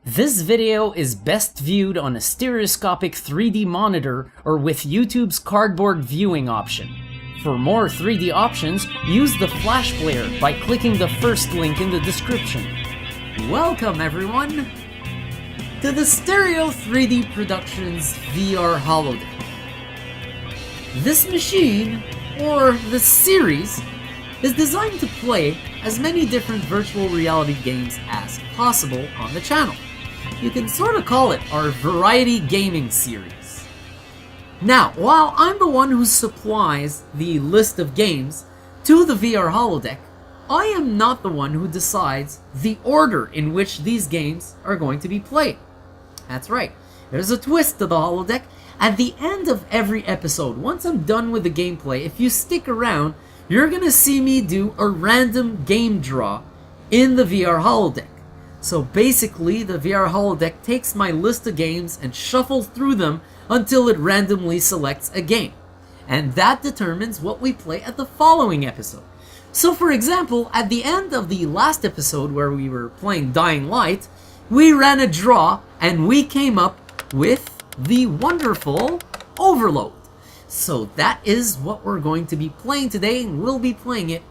This video is best viewed on a stereoscopic 3D monitor or with YouTube's cardboard viewing option. For more 3D options, use the Flash Player by clicking the first link in the description. Welcome everyone to the Stereo 3D Productions VR Holodeck. This machine, or this series, is designed to play as many different virtual reality games as possible on the channel. You can sort of call it our variety gaming series. Now, while I'm the one who supplies the list of games to the VR Holodeck, I am not the one who decides the order in which these games are going to be played. That's right, there's a twist to the Holodeck. At the end of every episode, once I'm done with the gameplay, if you stick around, you're gonna see me do a random game draw in the VR Holodeck. So basically, the VR Holodeck takes my list of games and shuffles through them until it randomly selects a game. And that determines what we play at the following episode. So for example, at the end of the last episode where we were playing Dying Light, we ran a draw and we came up with the wonderful Overload. So that is what we're going to be playing today, and we'll be playing it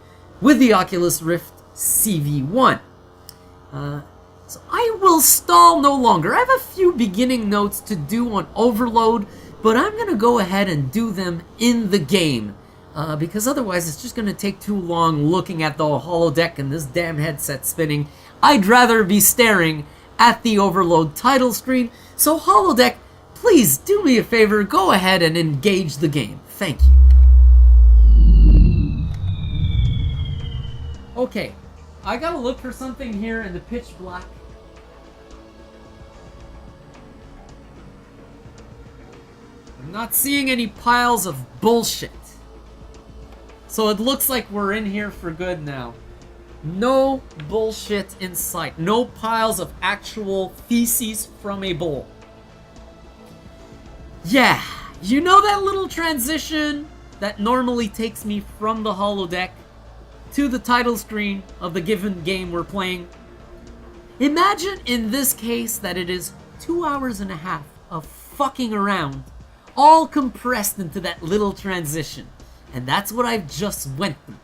with the Oculus Rift CV1. So I will stall no longer. I have a few beginning notes to do on Overload, but I'm going to go ahead and do them in the game, because otherwise it's just going to take too long looking at the holodeck and this damn headset spinning. I'd rather be staring at the Overload title screen. So holodeck, please do me a favor, go ahead and engage the game. Thank you. Okay, I gotta look for something here in the pitch black. I'm not seeing any piles of bullshit. So it looks like we're in here for good now. No bullshit in sight. No piles of actual feces from a bowl. Yeah, you know that little transition that normally takes me from the holodeck to the title screen of the given game we're playing? Imagine in this case that it is 2.5 hours of fucking around, all compressed into that little transition. And that's what I've just went through.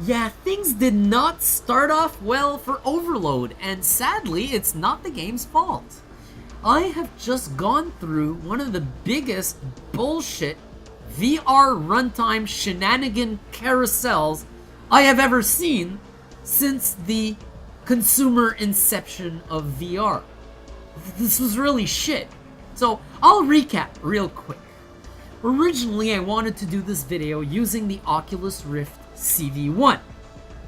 Yeah, things did not start off well for Overload, and sadly, it's not the game's fault. I have just gone through one of the biggest bullshit VR runtime shenanigan carousels I have ever seen since the consumer inception of VR. This was really shit. So I'll recap real quick. Originally, I wanted to do this video using the Oculus Rift CV1.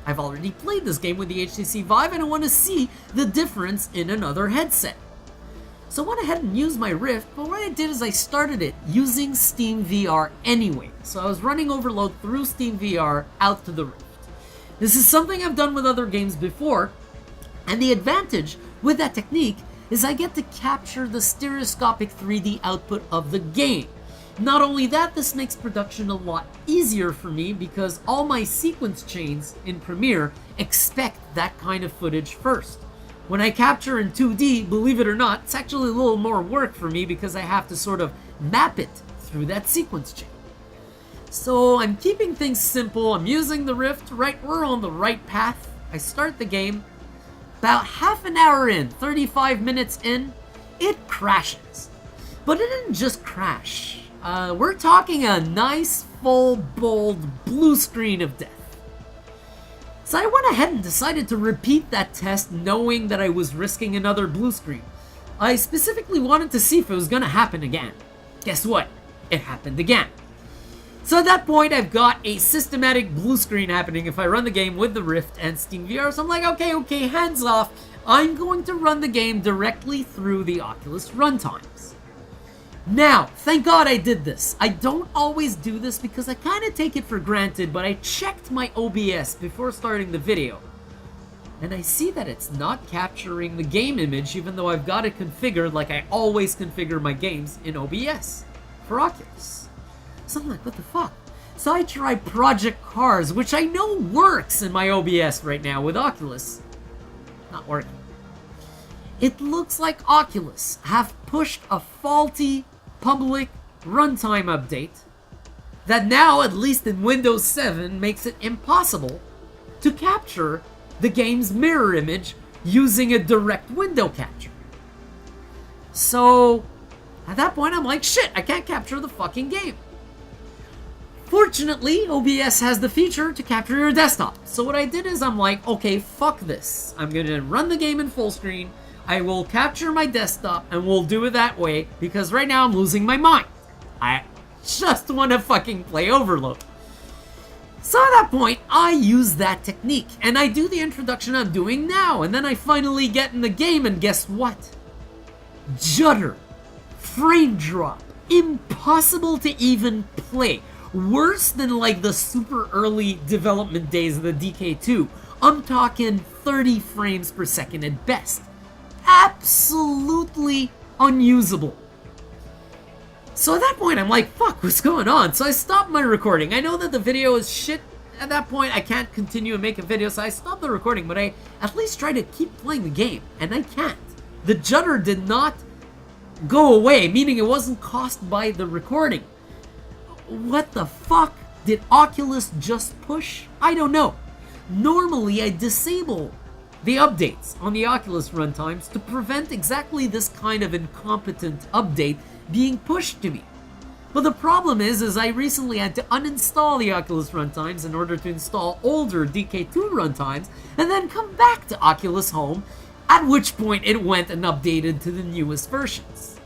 I've already played this game with the HTC VIVE and I want to see the difference in another headset. So I went ahead and used my Rift, but what I did is I started it using SteamVR anyway. So I was running Overload through SteamVR out to the Rift. This is something I've done with other games before, and the advantage with that technique is I get to capture the stereoscopic 3D output of the game. Not only that, this makes production a lot easier for me because all my sequence chains in Premiere expect that kind of footage first. When I capture in 2D, believe it or not, it's actually a little more work for me because I have to sort of map it through that sequence chain. So I'm keeping things simple. I'm using the Rift. Right, we're on the right path. I start the game. About half an hour in, 35 minutes in, it crashes. But it didn't just crash. We're talking a nice, full, bold blue screen of death. So I went ahead and decided to repeat that test knowing that I was risking another blue screen. I specifically wanted to see if it was going to happen again. Guess what? It happened again. So at that point, I've got a systematic blue screen happening if I run the game with the Rift and SteamVR. So I'm like, okay, hands off. I'm going to run the game directly through the Oculus runtimes. Now, thank God I did this. I don't always do this because I kind of take it for granted, but I checked my OBS before starting the video. And I see that it's not capturing the game image even though I've got it configured like I always configure my games in OBS for Oculus. So I'm like, what the fuck? So I tried Project Cars, which I know works in my OBS right now with Oculus. Not working. It looks like Oculus have pushed a faulty public runtime update that now, at least in Windows 7, makes it impossible to capture the game's mirror image using a direct window capture. So, at that point, I'm like, shit, I can't capture the fucking game. Fortunately, OBS has the feature to capture your desktop. So what I did is I'm like, okay, fuck this. I'm gonna run the game in full screen. I will capture my desktop and we'll do it that way because right now I'm losing my mind. I just want to fucking play Overload. So at that point, I use that technique and I do the introduction I'm doing now, and then I finally get in the game and guess what? Judder, frame drop, impossible to even play. Worse than like the super early development days of the DK2. I'm talking 30 frames per second at best. Absolutely unusable. So at that point, I'm like, fuck, what's going on? So I stopped my recording. I know that the video is shit. At that point, I can't continue and make a video, so I stopped the recording, but I at least try to keep playing the game, and I can't. The judder did not go away, meaning it wasn't caused by the recording. What the fuck did Oculus just push? I don't know. Normally, I disable the updates on the Oculus runtimes to prevent exactly this kind of incompetent update being pushed to me. But the problem is I recently had to uninstall the Oculus runtimes in order to install older DK2 runtimes and then come back to Oculus Home, at which point it went and updated to the newest versions.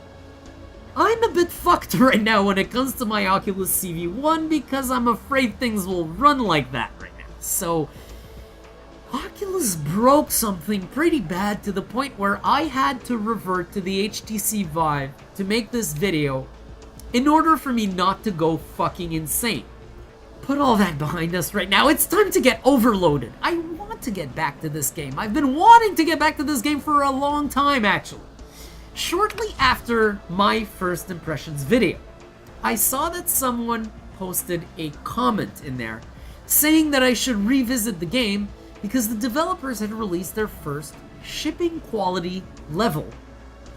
I'm a bit fucked right now when it comes to my Oculus CV1 because I'm afraid things will run like that right now. So, Oculus broke something pretty bad to the point where I had to revert to the HTC VIVE to make this video in order for me not to go fucking insane. Put all that behind us right now. It's time to get overloaded. I want to get back to this game. I've been wanting to get back to this game for a long time, actually. Shortly after my first impressions video, I saw that someone posted a comment in there saying that I should revisit the game because the developers had released their first shipping quality level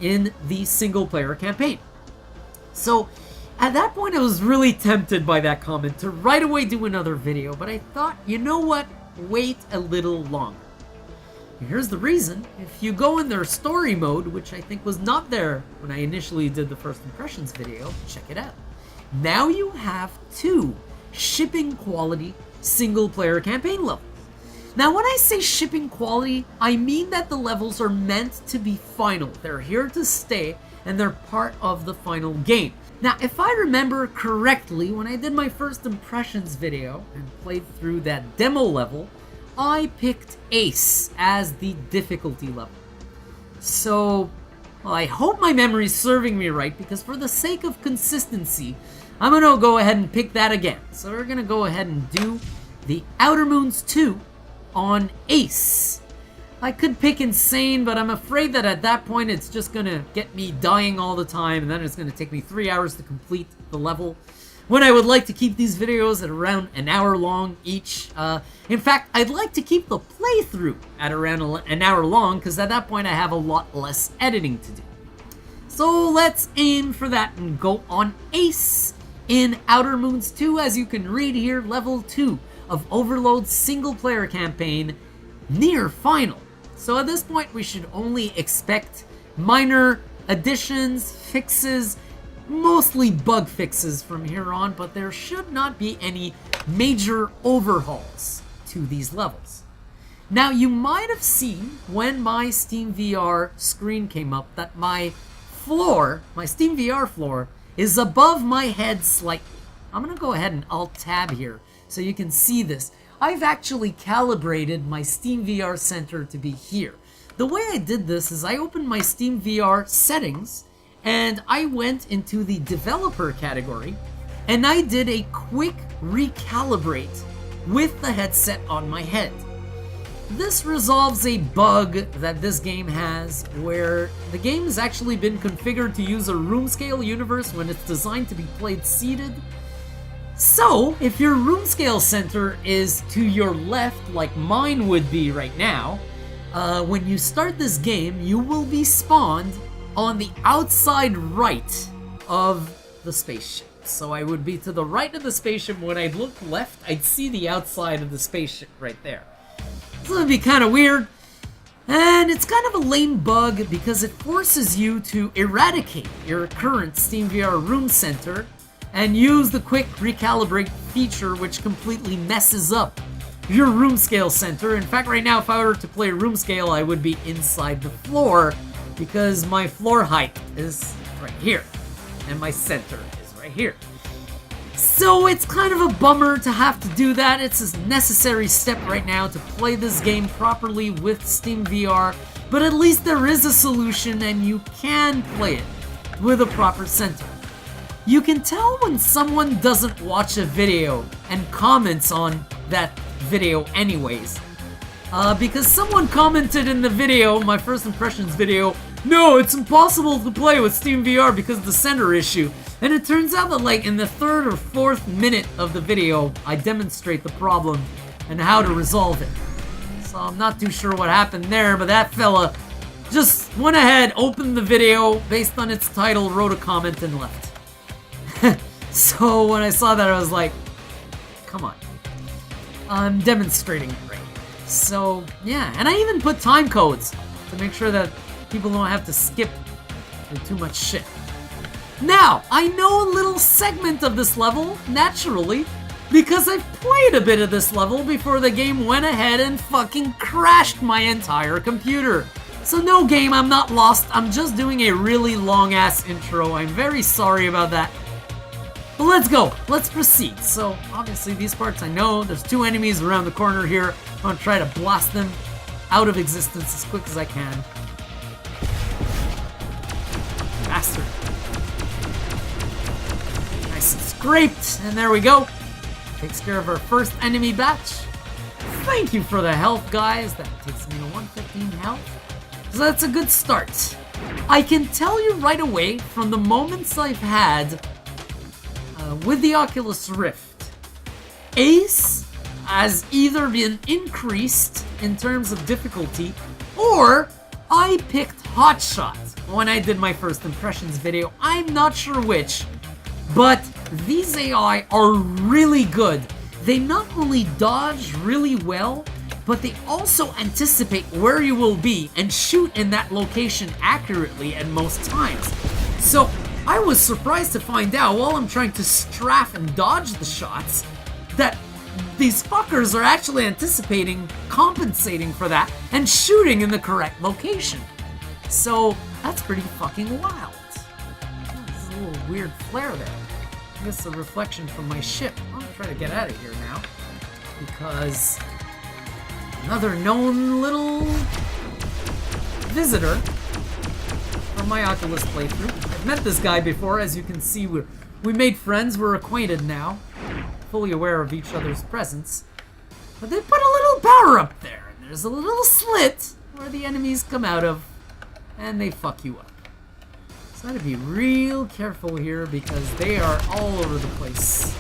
in the single player campaign. So at that point I was really tempted by that comment to right away do another video, but I thought, you know what, wait a little longer. Here's the reason. If you go in their story mode, which I think was not there when I initially did the first impressions video, check it out. Now you have 2 shipping quality single player campaign levels. Now when I say shipping quality, I mean that the levels are meant to be final. They're here to stay and they're part of the final game. Now if I remember correctly, when I did my first impressions video and played through that demo level, I picked Ace as the difficulty level. So, well, I hope my memory's serving me right, because for the sake of consistency, I'm gonna go ahead and pick that again. So we're gonna go ahead and do the Outer Moons 2 on Ace. I could pick Insane, but I'm afraid that at that point it's just gonna get me dying all the time, and then it's gonna take me 3 hours to complete the level, when I would like to keep these videos at around an hour long each. In fact, I'd like to keep the playthrough at around an hour long, because at that point I have a lot less editing to do. So let's aim for that and go on Ace in Outer Moons 2. As you can read here, level 2 of Overload's single player campaign, near final. So at this point we should only expect minor additions, fixes, mostly bug fixes from here on, but there should not be any major overhauls to these levels. Now you might have seen when my SteamVR screen came up that my floor, my SteamVR floor, is above my head slightly. I'm gonna go ahead and Alt-Tab here so you can see this. I've actually calibrated my SteamVR center to be here. The way I did this is I opened my SteamVR settings and I went into the developer category and I did a quick recalibrate with the headset on my head. This resolves a bug that this game has where the game has actually been configured to use a room scale universe when it's designed to be played seated. So if your room scale center is to your left like mine would be right now, when you start this game, you will be spawned on the outside right of the spaceship. So I would be to the right of the spaceship. When I look left, I'd see the outside of the spaceship right there. So it'd be kind of weird. And it's kind of a lame bug because it forces you to eradicate your current SteamVR room center and use the quick recalibrate feature, which completely messes up your room scale center. In fact, right now, if I were to play room scale, I would be inside the floor because my floor height is right here and my center is right here. So it's kind of a bummer to have to do that. It's a necessary step right now to play this game properly with SteamVR, but at least there is a solution and you can play it with a proper center. You can tell when someone doesn't watch a video and comments on that video anyways. Because someone commented in the video, my first impressions video, no, it's impossible to play with SteamVR because of the center issue. And it turns out that like in the 3rd or 4th minute of the video, I demonstrate the problem and how to resolve it. So I'm not too sure what happened there, but that fella just went ahead, opened the video based on its title, wrote a comment and left. So when I saw that, I was like, come on. I'm demonstrating it right here. So yeah, and I even put time codes to make sure that people don't have to skip through too much shit. Now, I know a little segment of this level, naturally, because I've played a bit of this level before the game went ahead and fucking crashed my entire computer. So no game, I'm not lost, I'm just doing a really long-ass intro. I'm very sorry about that. But let's go, let's proceed. So, obviously these parts I know, there's 2 enemies around the corner here. I'm gonna try to blast them out of existence as quick as I can. Bastard. Nice and scraped, and there we go. Takes care of our first enemy batch. Thank you for the health, guys. That takes me to 115 health. So that's a good start. I can tell you right away from the moments I've had with the Oculus Rift, Ace has either been increased in terms of difficulty, or I picked Hotshot when I did my first impressions video. I'm not sure which, but these AI are really good. They not only dodge really well, but they also anticipate where you will be and shoot in that location accurately at most times. So I was surprised to find out while I'm trying to strafe and dodge the shots that these fuckers are actually anticipating, compensating for that, and shooting in the correct location. So that's pretty fucking wild. There's a little weird flare there. I guess a reflection from my ship. I'm gonna try to get out of here now, because another known little visitor from my Oculus playthrough. I've met this guy before, as you can see. We made friends, we're acquainted now, fully aware of each other's presence. But they put a little power up there, and there's a little slit where the enemies come out of, and they fuck you up. So I gotta be real careful here because they are all over the place.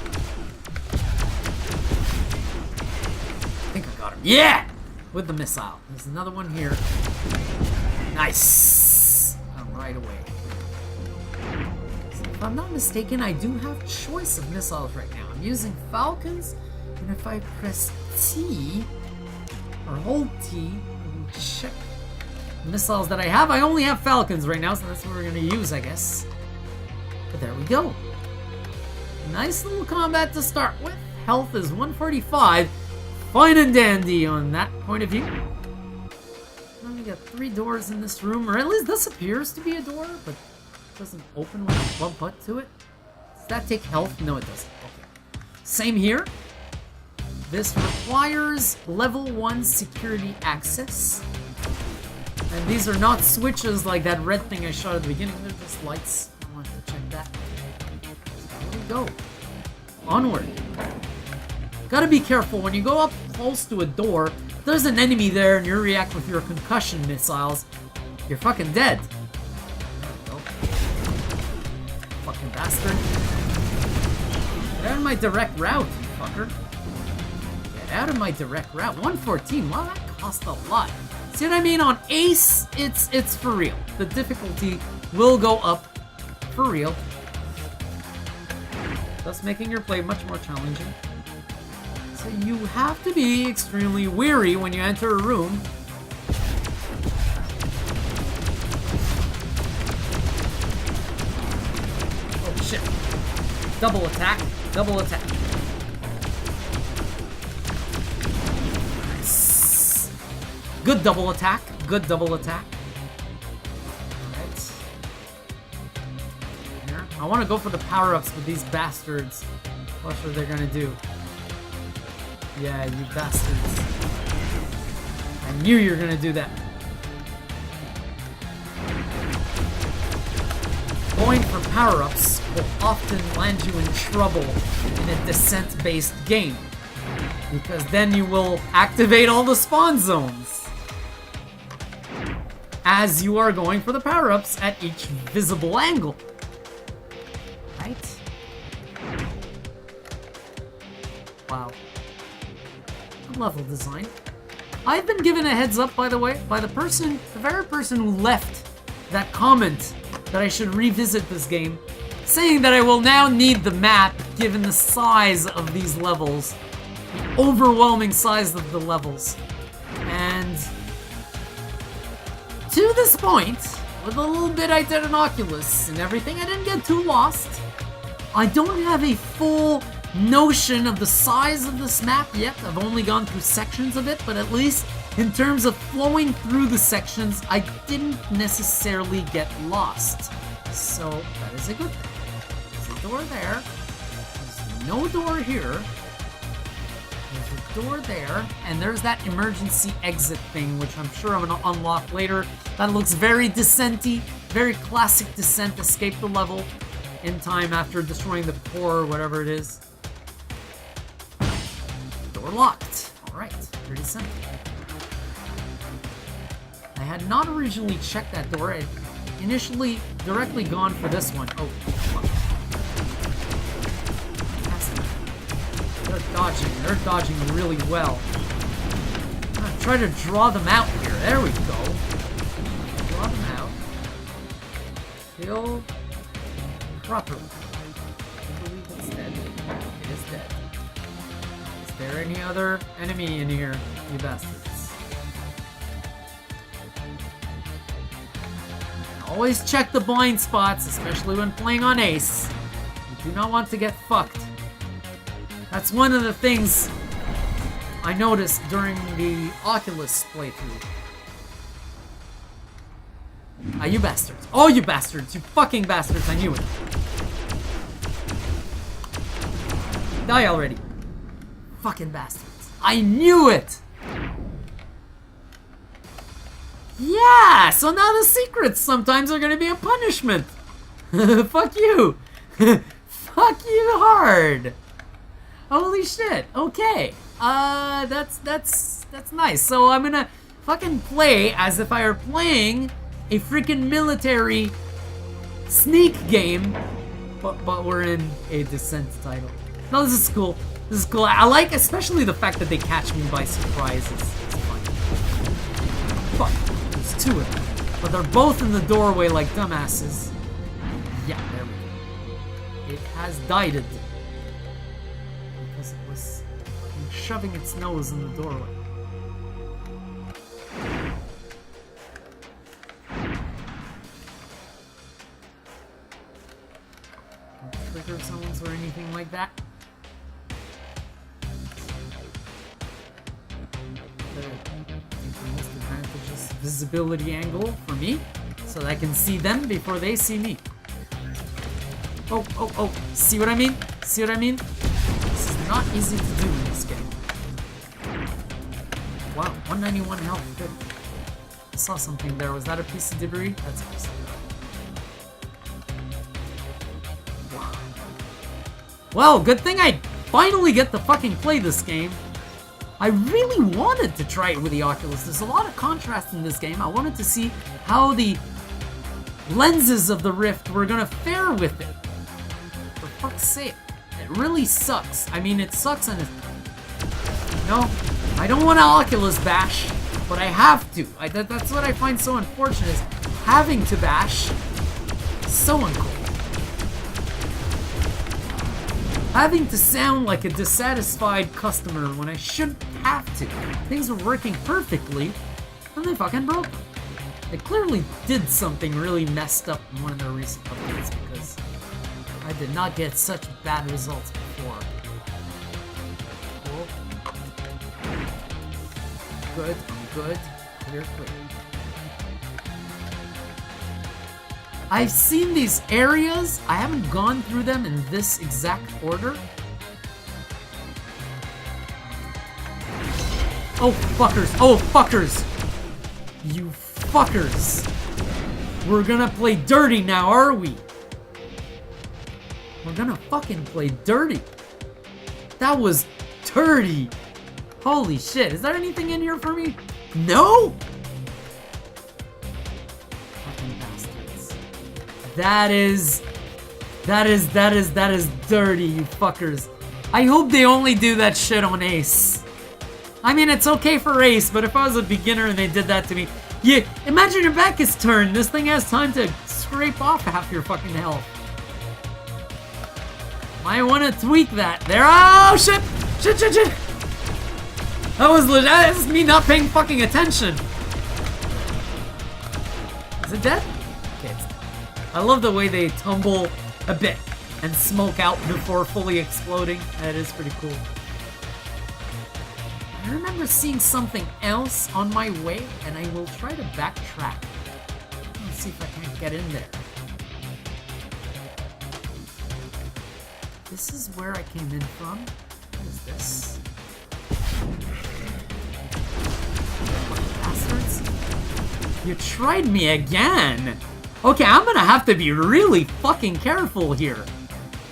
I think I got him. Yeah! With the missile. There's another one here. Nice! Right away. So if I'm not mistaken, I do have choice of missiles right now. I'm using Falcons, and if I press T, or hold T, and check the missiles that I have, I only have Falcons right now, so that's what we're gonna use, I guess. But there we go. Nice little combat to start with. Health is 145. Fine and dandy on that point of view. We got 3 doors in this room, or at least this appears to be a door, but it doesn't open when you bump butt to it. Does that take health? No, it doesn't. Okay. Same here. This requires level 1 security access. And these are not switches like that red thing I shot at the beginning. They're just lights. I wanted to check that. So here we go. Onward. Gotta be careful when you go up close to a door. If there's an enemy there and you react with your concussion missiles, you're fucking dead. There we go. Fucking bastard. Get out of my direct route, you fucker. Get out of my direct route. 114. Wow, that cost a lot. See what I mean? On Ace, it's for real. The difficulty will go up for real, thus making your play much more challenging. So you have to be extremely wary when you enter a room. Oh shit. Double attack, double attack. Nice. Good double attack, good double attack. Alright. Here. I want to go for the power-ups with these bastards. Watch what they're gonna do. Yeah, you bastards. I knew you were gonna do that. Going for power-ups will often land you in trouble in a descent-based game, because then you will activate all the spawn zones as you are going for the power-ups at each visible angle. Right? Wow. Level design. I've been given a heads up, by the way, by the very person who left that comment that I should revisit this game, saying that I will now need the map given the size of these levels, the overwhelming size of the levels. And to this point, with a little bit I did on Oculus and everything, I didn't get too lost. I don't have a full notion of the size of this map yet. I've only gone through sections of it, but at least in terms of flowing through the sections, I didn't necessarily get lost. So that is a good thing. There's a door there. There's no door here. There's a door there. And there's that emergency exit thing, which I'm sure I'm going to unlock later. That looks very Descent-y, very classic Descent. Escape the level in time after destroying the core or whatever it is. Door locked. Alright, pretty simple. I had not originally checked that door. I had initially directly gone for this one. Oh, fuck. They're dodging really well. I'm gonna try to draw them out here. There we go. Draw them out. Kill properly. I believe it's dead. It is dead. Is there any other enemy in here, you bastards? Always check the blind spots, especially when playing on Ace. You do not want to get fucked. That's one of the things I noticed during the Oculus playthrough. Ah, you bastards. Oh, you bastards. You fucking bastards. I knew it. Die already. Fucking bastards. I knew it! Yeah! So now the secrets sometimes are gonna be a punishment. Fuck you. Fuck you hard. Holy shit. Okay. That's nice. So I'm gonna fucking play as if I were playing a freaking military sneak game, but we're in a Descent title. No, this is cool. This is cool. I like especially the fact that they catch me by surprise. It's fun. Fuck. There's two of them. But they're both in the doorway like dumbasses. Yeah, there we go. It has died. Because it was shoving its nose in the doorway. No trigger zones or anything like that. The most advantageous visibility angle for me, so that I can see them before they see me. Oh, oh, oh. See what I mean? See what I mean? This is not easy to do in this game. Wow, 191 health. Good. I saw something there. Was that a piece of debris? That's a piece of debris. Wow. Well, good thing I finally get to fucking play this game. I really wanted to try it with the Oculus. There's a lot of contrast in this game. I wanted to see how the lenses of the Rift were gonna fare with it. For fuck's sake. It really sucks. I mean, it sucks and it's... No, I don't want an Oculus bash, but I have to. That's what I find so unfortunate, is having to bash. So uncool. Having to sound like a dissatisfied customer when I shouldn't have to. Things were working perfectly, and they fucking broke them. They clearly did something really messed up in one of their recent updates, because I did not get such bad results before. Cool. Good, good, clear. I've seen these areas. I haven't gone through them in this exact order. Oh, fuckers. Oh, fuckers. You fuckers. We're gonna play dirty now, are we? We're gonna fucking play dirty. That was dirty. Holy shit. Is there anything in here for me? No? Fucking bastards. That is dirty, you fuckers. I hope they only do that shit on Ace. I mean, it's okay for Ace, but if I was a beginner and they did that to me, yeah, imagine your back is turned. This thing has time to scrape off half your fucking health. Might want to tweak that. There. Oh shit! Shit! That was legit. That's me not paying fucking attention. Is it dead? Okay, it's dead. I love the way they tumble a bit and smoke out before fully exploding. That is pretty cool. I remember seeing something else on my way, and I will try to backtrack. Let's see if I can get in there. This is where I came in from. What is this? Bastards. You tried me again! Okay, I'm gonna have to be really fucking careful here.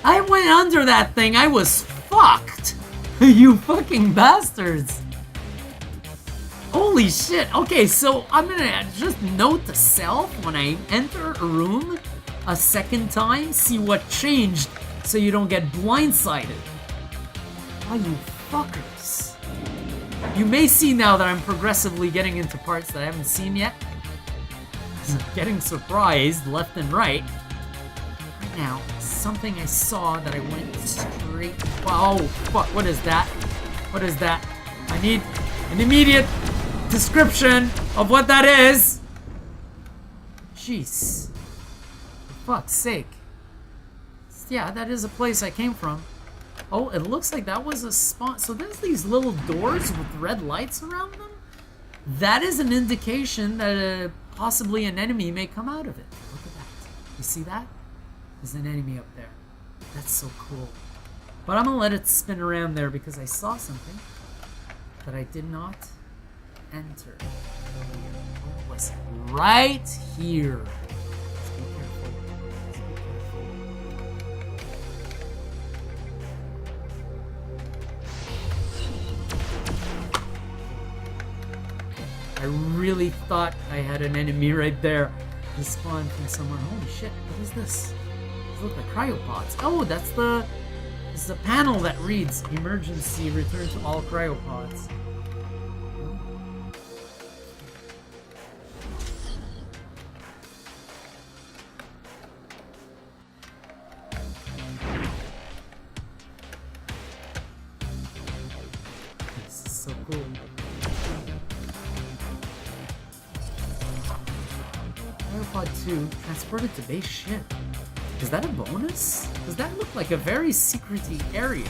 I went under that thing, I was fucked! You fucking bastards! Holy shit! Okay, so I'm gonna just note to self when I enter a room a second time, see what changed so you don't get blindsided. Oh, you fuckers. You may see now that I'm progressively getting into parts that I haven't seen yet. I'm getting surprised left and right. Right now, something I saw that I went straight... Oh, fuck, what is that? What is that? I need an immediate description of what that is. Jeez. For fuck's sake. Yeah, that is a place I came from. Oh, it looks like that was a spawn. So there's these little doors with red lights around them. That is an indication that possibly an enemy may come out of it. Look at that. You see that? There's an enemy up there. That's so cool. But I'm gonna let it spin around there because I saw something that I did not enter. What was it? Right here. Let's be careful. Let's be careful. I really thought I had an enemy right there. He spawned from somewhere. Holy shit, what is this? These look like cryopods. Oh, that's the panel that reads emergency, return to all cryopods. This is so cool. Cryopod 2 transported to base ship. Is that a bonus? Does that look like a very secret-y area?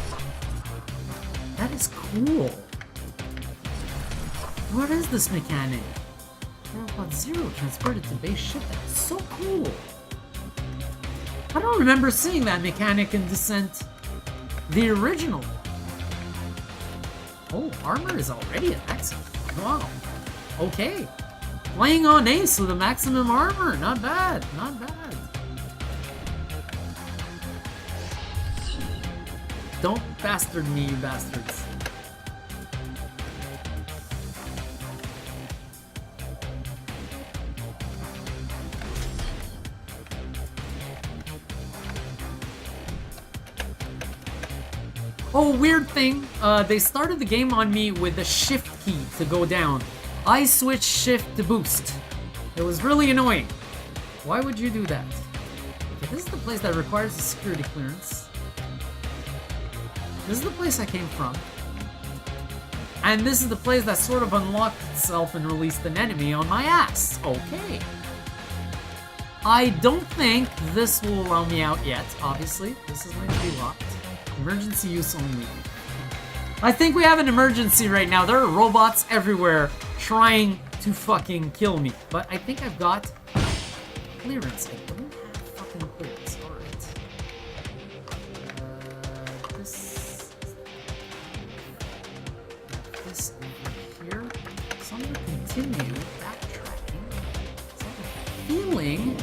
That is cool. What is this mechanic? Cryopod 0 transported to base ship. That's so cool. I don't remember seeing that mechanic in Descent, the original. Oh, armor is already at maximum. Wow. Okay. Playing on Ace with a maximum armor. Not bad. Not bad. Don't bastard me, you bastards. Oh, weird thing. They started the game on me with the shift key to go down. I switched shift to boost. It was really annoying. Why would you do that? Okay, this is the place that requires a security clearance. This is the place I came from. And this is the place that sort of unlocked itself and released an enemy on my ass. Okay. I don't think this will allow me out yet, obviously. This is going to be locked. Emergency use only. I think we have an emergency right now. There are robots everywhere trying to fucking kill me. But I think I've got clearance. I don't have fucking clearance. Alright. This over here. So I'm going to continue backtracking. So I have a feeling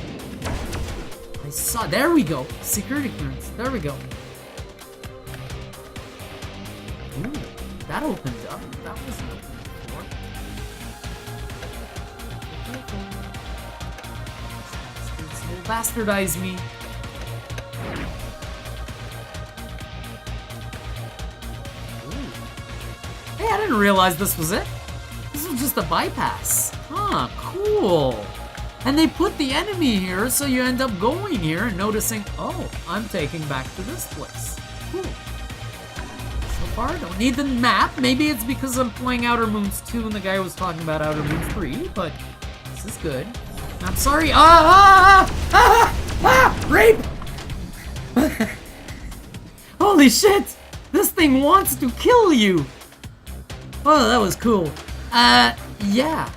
I saw. There we go. Security clearance. There we go. Ooh, that opened up. That wasn't open before. This will bastardize me. Ooh. Hey, I didn't realize this was it. This was just a bypass. Huh, cool. And they put the enemy here, so you end up going here and noticing, oh, I'm taking back to this place. Cool. Don't need the map. Maybe it's because I'm playing Outer Moons 2 and the guy was talking about Outer Moons 3, but this is good. I'm sorry. Rape! Holy shit! This thing wants to kill you! Oh, that was cool. Yeah.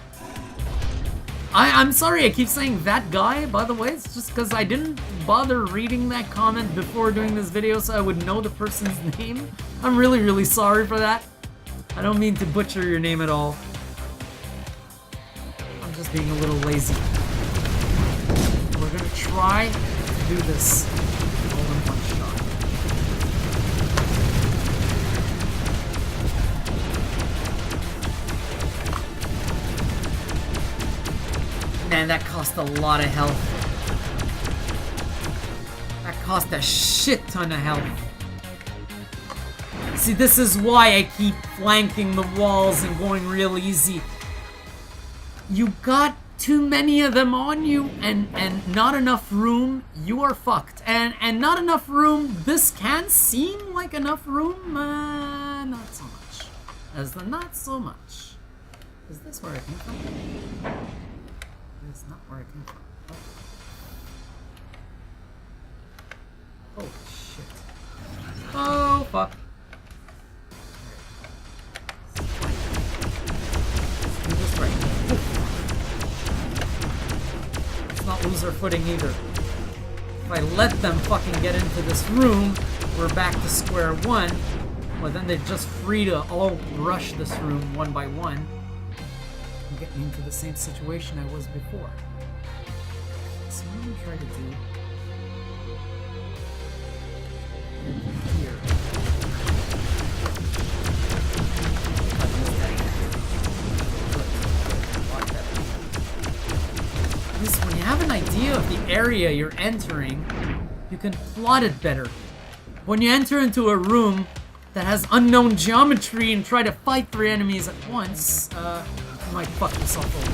I'm sorry I keep saying that guy, by the way. It's just because I didn't bother reading that comment before doing this video so I would know the person's name. I'm really, really sorry for that. I don't mean to butcher your name at all. I'm just being a little lazy. We're gonna try to do this all in one shot. Man, that cost a lot of health. That cost a shit ton of health. See, this is why I keep flanking the walls and going real easy. You got too many of them on you and not enough room, you are fucked. And not enough room, this can seem like enough room, not so much. Not so much. Is this where I came from? It's not where I came from. Oh shit. Oh fuck. Do this right. Let's not lose our footing either. If I let them fucking get into this room, we're back to square one. Well, then they're just free to all rush this room one by one and get me into the same situation I was before. So what I'm gonna try to do here. When you have an idea of the area you're entering, you can plot it better. When you enter into a room that has unknown geometry and try to fight 3 enemies at once, you might fuck yourself over.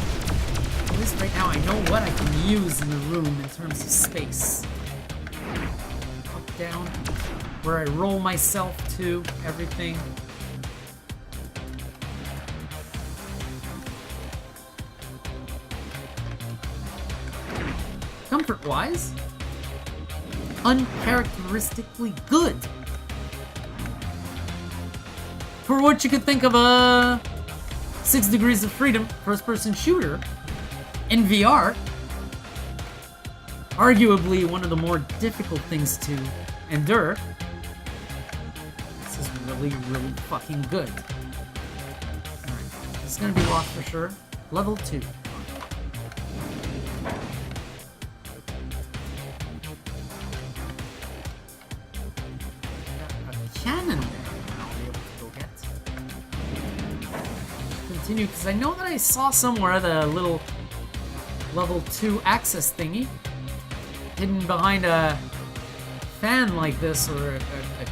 At least right now I know what I can use in the room in terms of space. Up, down, where I roll myself to, everything. Comfort-wise, uncharacteristically good. For what you could think of a 6 Degrees of Freedom first-person shooter in VR, arguably one of the more difficult things to endure. This is really, really fucking good. Alright, this is gonna be lost for sure. Level 2. Cannon there I'll be able to go get. Continue, because I know that I saw somewhere the little level 2 access thingy hidden behind a fan like this or a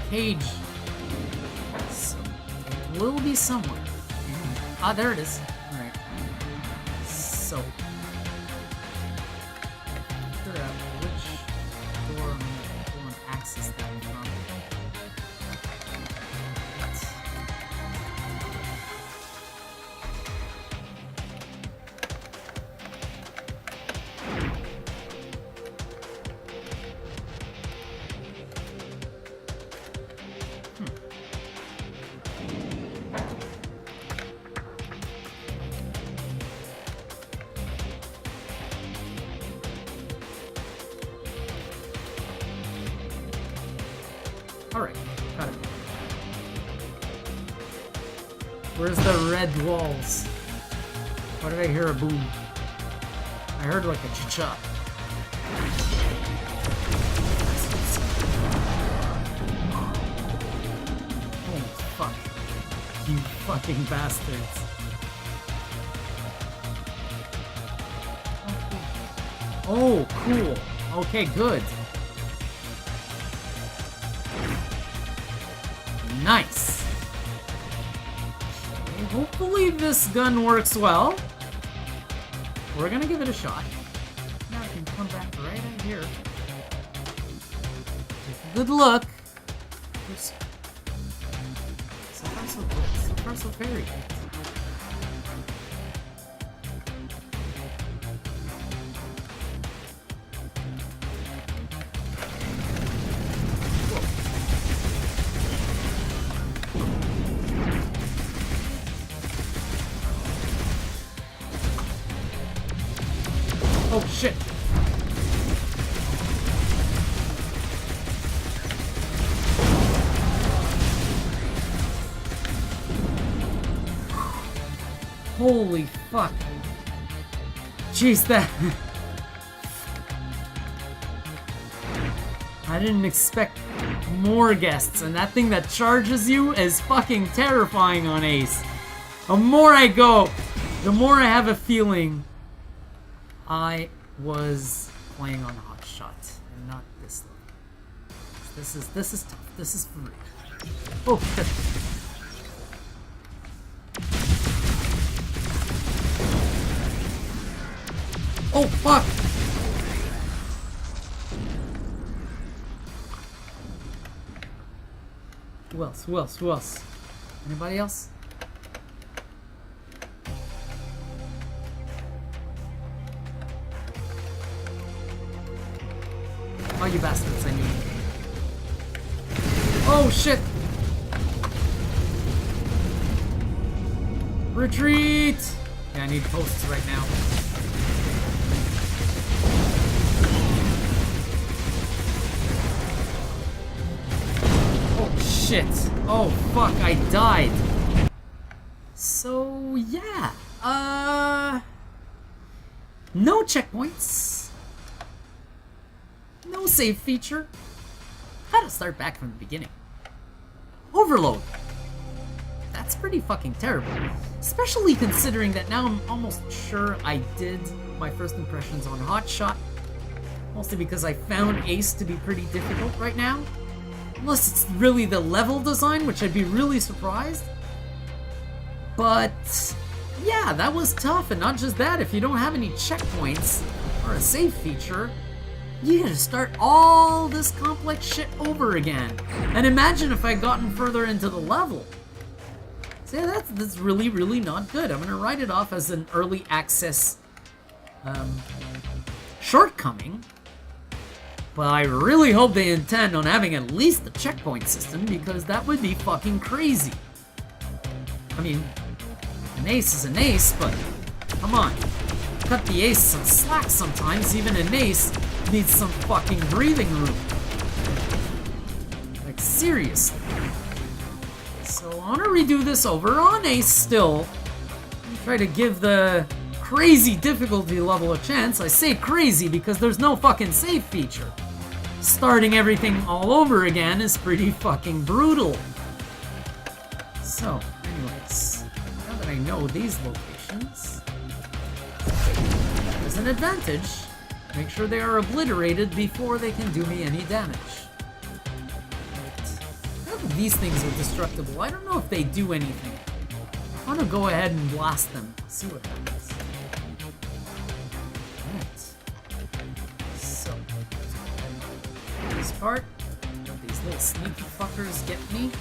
cage. So it will be somewhere. Ah, there it is. Alright. So, figure out which door I'm gonna go and access that from. Alright, got it. Where's the red walls? Why did I hear a boom? I heard like a cha-cha. Oh, fuck. You fucking bastards. Oh, cool. Okay, good. Nice. Okay, hopefully this gun works well. We're gonna give it a shot. Now I can come back right in here. Take a good look. So far so good. So far so very good. Oh shit! Holy fuck! Jeez, that... I didn't expect more guests, and that thing that charges you is fucking terrifying on Ace. The more I go, the more I have a feeling I was playing on Hotshot and not this level. This is tough. This is for real. Oh shit. Oh fuck. Who else? Who else? Who else? Anybody else? Oh, you bastards, I knew. Oh, shit! Retreat! Yeah, I need posts right now. Oh, shit. Oh, fuck, I died. So, yeah. No checkpoints. No save feature. Had to start back from the beginning. Overload. That's pretty fucking terrible. Especially considering that now I'm almost sure I did my first impressions on Hotshot. Mostly because I found Ace to be pretty difficult right now. Unless it's really the level design, which I'd be really surprised. But yeah, that was tough. And not just that, if you don't have any checkpoints or a save feature, you gotta start all this complex shit over again. And imagine if I'd gotten further into the level. So yeah, that's really, really not good. I'm gonna write it off as an early access shortcoming. But I really hope they intend on having at least a checkpoint system, because that would be fucking crazy. I mean, an ace is an ace, but come on. Cut the ace some slack sometimes. Even an ace needs some fucking breathing room. Like, seriously. So I want to redo this over on Ace still. Try to give the crazy difficulty level a chance. I say crazy because there's no fucking save feature. Starting everything all over again is pretty fucking brutal. So, anyways, now that I know these locations, there's an advantage. Make sure they are obliterated before they can do me any damage. These things are destructible. I don't know if they do anything. I want to go ahead and blast them. See what happens. easiest part. Let these little sneaky fuckers get me.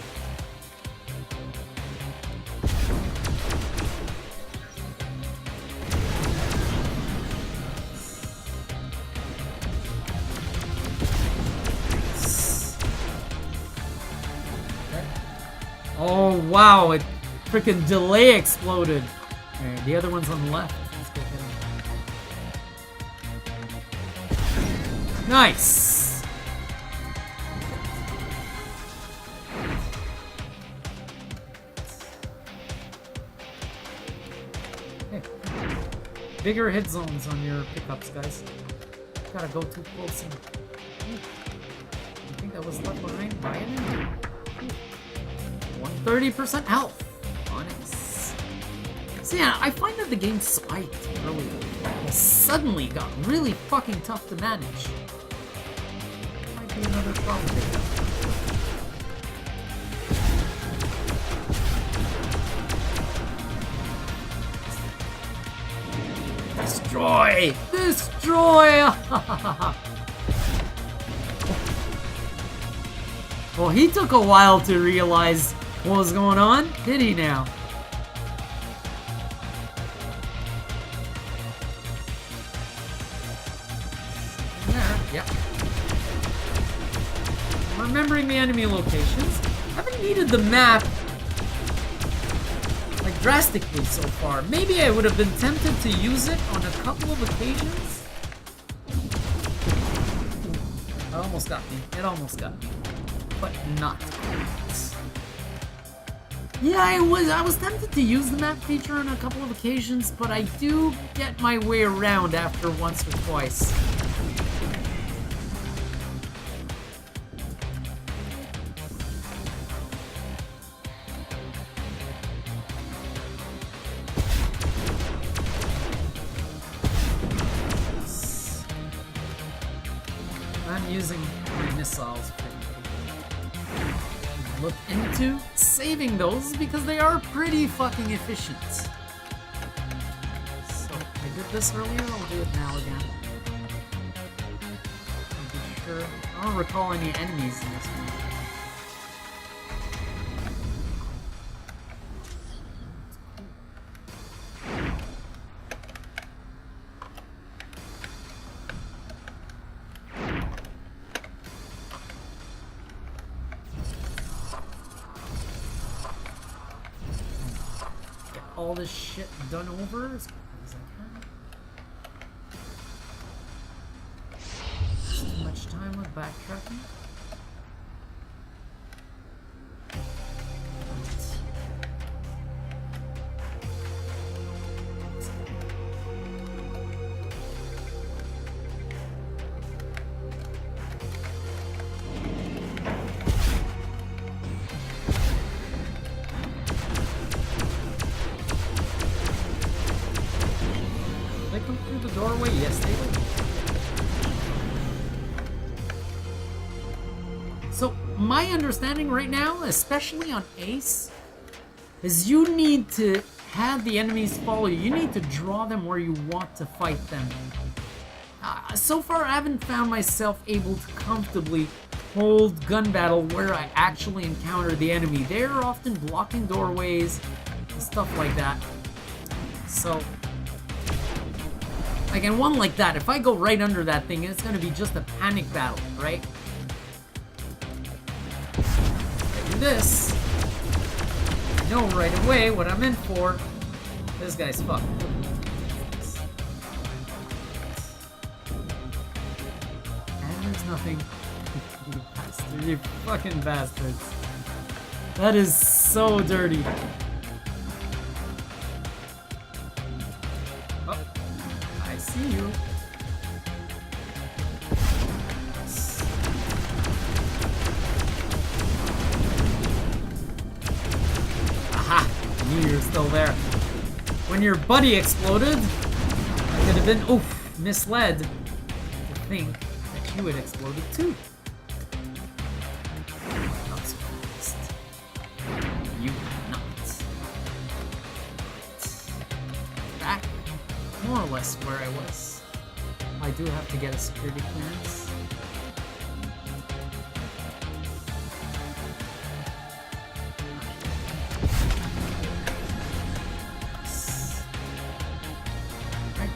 Oh wow, it freaking delay exploded. Alright, the other one's on the left. Let's go get him. Nice! Hey. Bigger hit zones on your pickups, guys. Gotta go too close and... I think that was left behind by an enemy. 130% health. Nice. So yeah, I find that the game spiked earlier. It suddenly got really fucking tough to manage. Might be another problem there. Destroy! Destroy! Well, he took a while to realize what was going on, did he now? There, yep. Remembering the enemy locations. I haven't needed the map like drastically so far. Maybe I would have been tempted to use it on a couple of occasions. It almost got me. It almost got me. But not quite. Yeah, I was tempted to use the map feature on a couple of occasions, but I do get my way around after once or twice. I'm using my missiles look into saving those because they are pretty fucking efficient. So I did this earlier, I'll do it now again. I'll be sure. I don't recall any enemies in this one. All this shit done over as quickly as I can. Too much time with backtracking. Doorway? Yes, they will. So, my understanding right now, especially on Ace, is you need to have the enemies follow you. You need to draw them where you want to fight them. So far, I haven't found myself able to comfortably hold gun battle where I actually encounter the enemy. They're often blocking doorways and stuff like that. So... like, in one like that, if I go right under that thing, it's gonna be just a panic battle, right? I do this. I know right away what I'm in for. This guy's fucked. And there's nothing. You bastard. You fucking bastards. That is so dirty. I see you. Aha! I knew you were still there. When your buddy exploded, I could have been, oof, misled to think that you had exploded too. Not so fast. You have not. Back. More or less where I was. I do have to get a security clearance.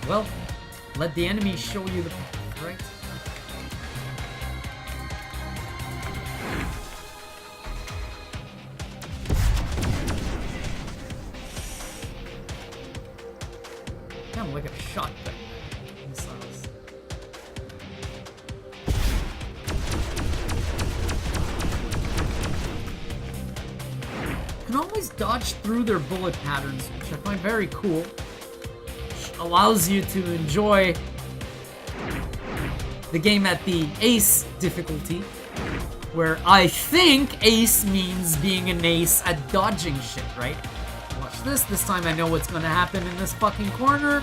Well, let the enemy show you the path, right? Kind of like a shotgun missiles. You can always dodge through their bullet patterns, which I find very cool. Which allows you to enjoy the game at the ace difficulty, where I think ace means being an ace at dodging shit, right? Watch this. This time I know what's going to happen in this fucking corner.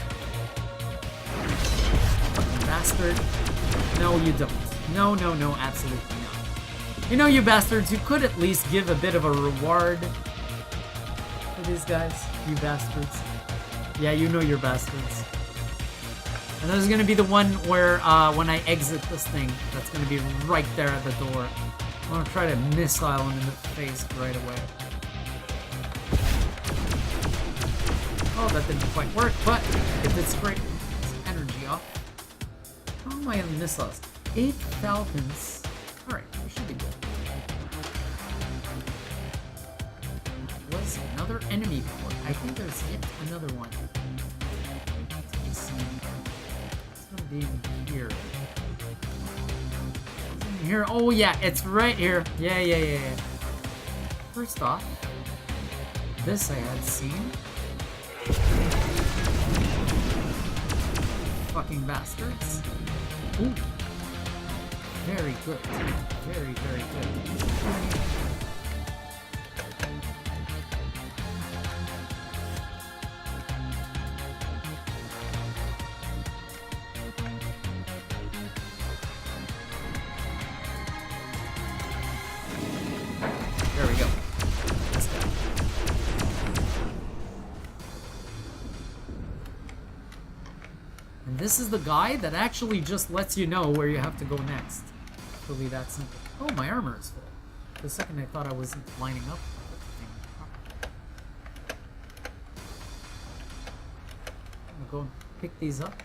Fucking bastard. No, you don't. No, no, no, absolutely not. You know, you bastards, you could at least give a bit of a reward for these guys. You bastards. Yeah, you know you're bastards. And there's going to be the one where when I exit this thing, that's going to be right there at the door. I'm going to try to missile him in the face right away. Oh, that didn't quite work, but it did scrape some energy off. How am I on missiles? 8 falcons. Alright, we should be good. Was another enemy port. I think there's yet another one. It's gonna be in here. It's in here. Oh yeah, it's right here. Yeah. First off, this I had seen. Fucking bastards. Ooh. Very good. Very, very good. There we go. This guy. And this is the guy that actually just lets you know where you have to go next. Really that simple. Oh, my armor is full. For a second I thought I wasn't lining up. I'm gonna go and pick these up.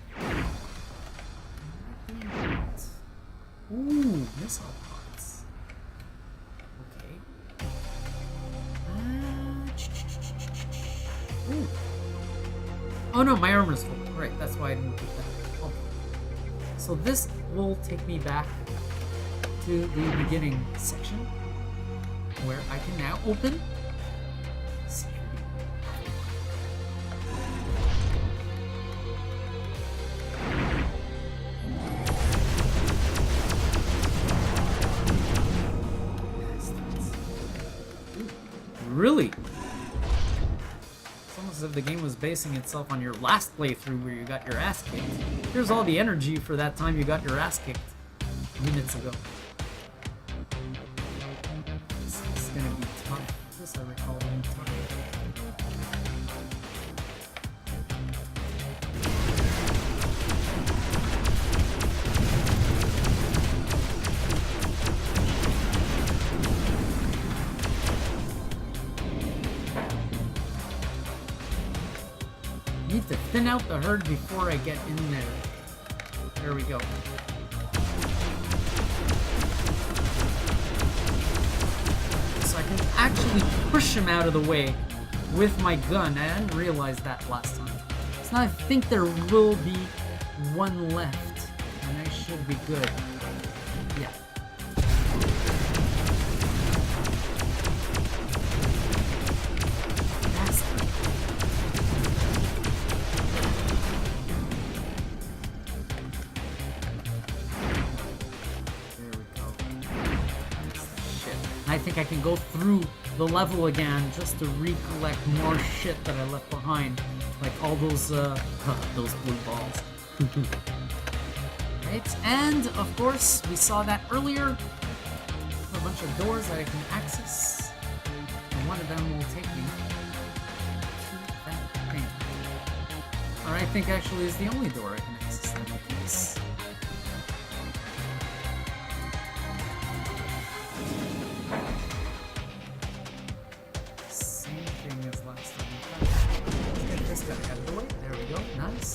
Ooh, missile pods. Okay. Ooh. Oh no, my armor's full. Right, that's why I didn't pick that. Oh. So this will take me back to the beginning section, where I can now open Really? It's almost as if the game was basing itself on your last playthrough where you got your ass kicked. Here's all the energy for that time you got your ass kicked minutes ago. This is gonna be tough. This I recall being tough. Need to thin out the herd before I get in there. There we go. So I can actually push him out of the way with my gun. I didn't realize that last time. So now I think there will be one left, and I should be good. Yeah. I think I can go through the level again just to recollect more shit that I left behind, like all those blue balls. Right, and of course we saw that earlier. A bunch of doors that I can access, and one of them will take me to that thing. Or I think actually is the only door I can access in that case. Same thing as last time. Let's get this guy out of the way. There we go. Nice.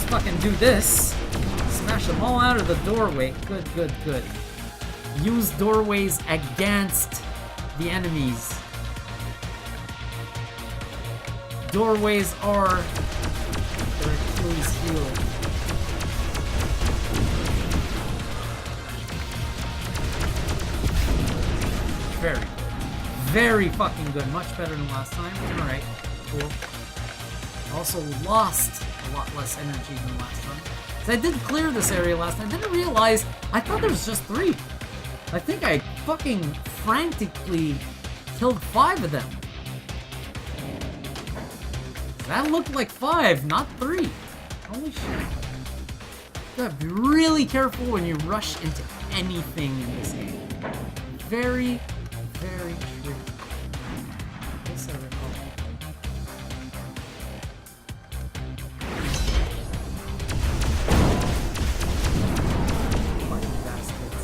just fucking do this. Smash them all out of the doorway. Good, good, good. Use doorways against the enemies. Doorways are their Achilles heel. Very good. Very fucking good. Much better than last time. Alright, cool. Also lost a lot less energy than last time. So I did clear this area last time. I didn't realize, I thought there was just 3. I think I fucking frantically killed 5 of them. That looked like 5, not 3. Holy shit. You gotta be really careful when you rush into anything in this game. Very, very tricky. This I recall. Fucking bastards.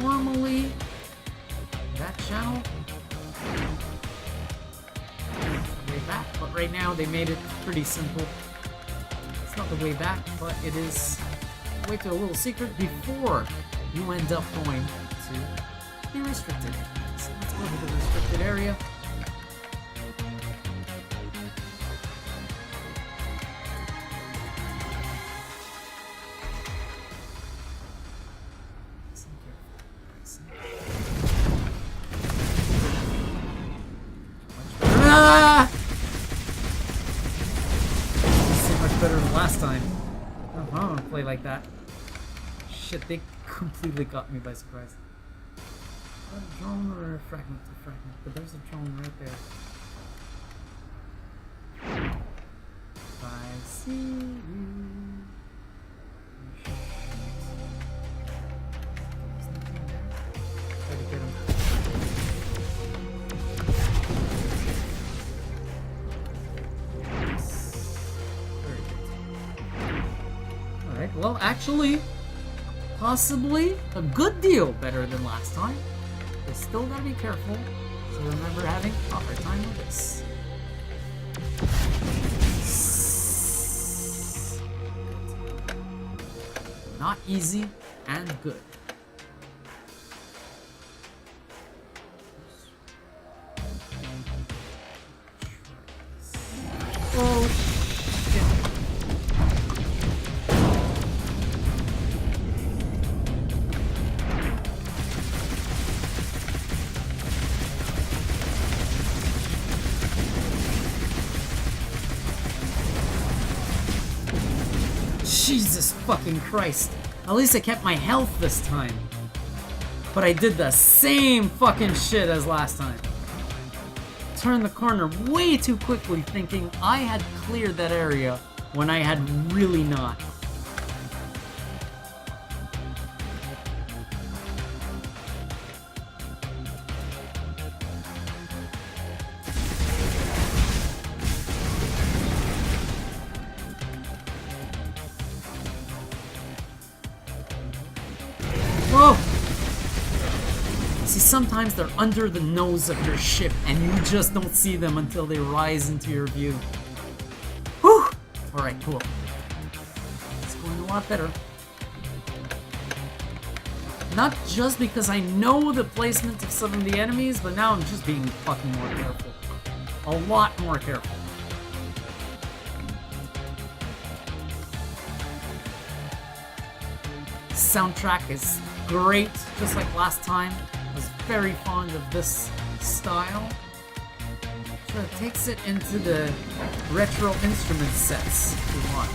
Normally, that channel way back, but right now they made it pretty simple. It's not the way back, but it is a way to a little secret before you end up going to the restricted. So let's go to the restricted area. Ah! This is much better than last time. I don't want to play like that. Shit, they completely got me by surprise. A drone or a fragment? A fragment, but there's a drone right there. I see you. There's nothing there. Try to get him. Very good. Alright, well, actually, possibly a good deal better than last time. But still gotta be careful. So remember having a hard time with this. Not easy and good. Oh shit. Jesus fucking Christ. At least I kept my health this time. But I did the same fucking shit as last time. Turned the corner way too quickly thinking I had cleared that area when I had really not. Whoa! See, sometimes they're under the nose of your ship and you just don't see them until they rise into your view. Whew! Alright, cool. It's going a lot better. Not just because I know the placement of some of the enemies, but now I'm just being fucking more careful. A lot more careful. Soundtrack is great, just like last time. I was very fond of this style. Sure, it takes it into the retro instrument sets if you want.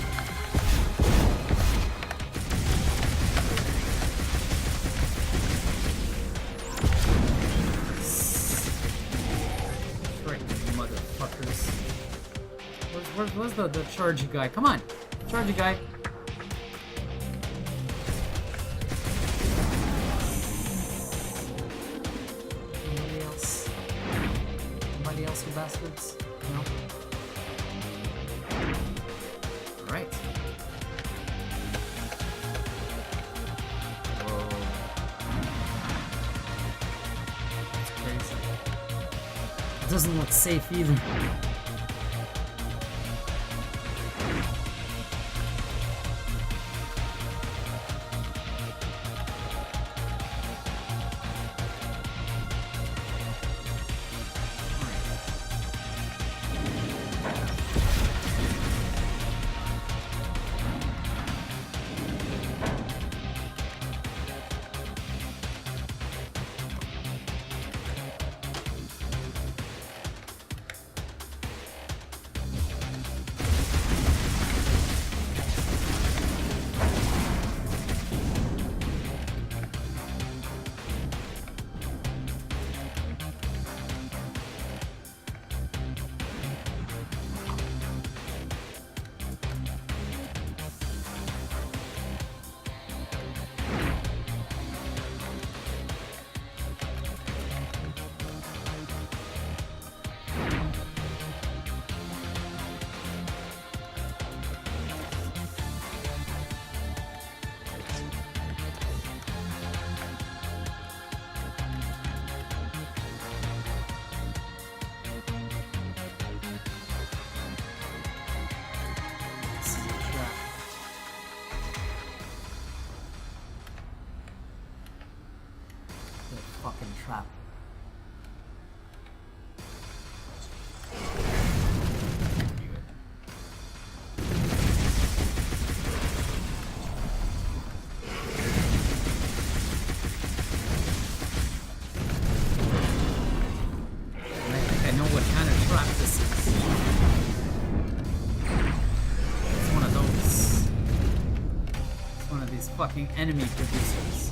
Right, motherfuckers. Where's the chargy guy? Come on, chargy guy. Bastards. No. Alright. Whoa. That's crazy. It doesn't look safe either. fucking enemy producers.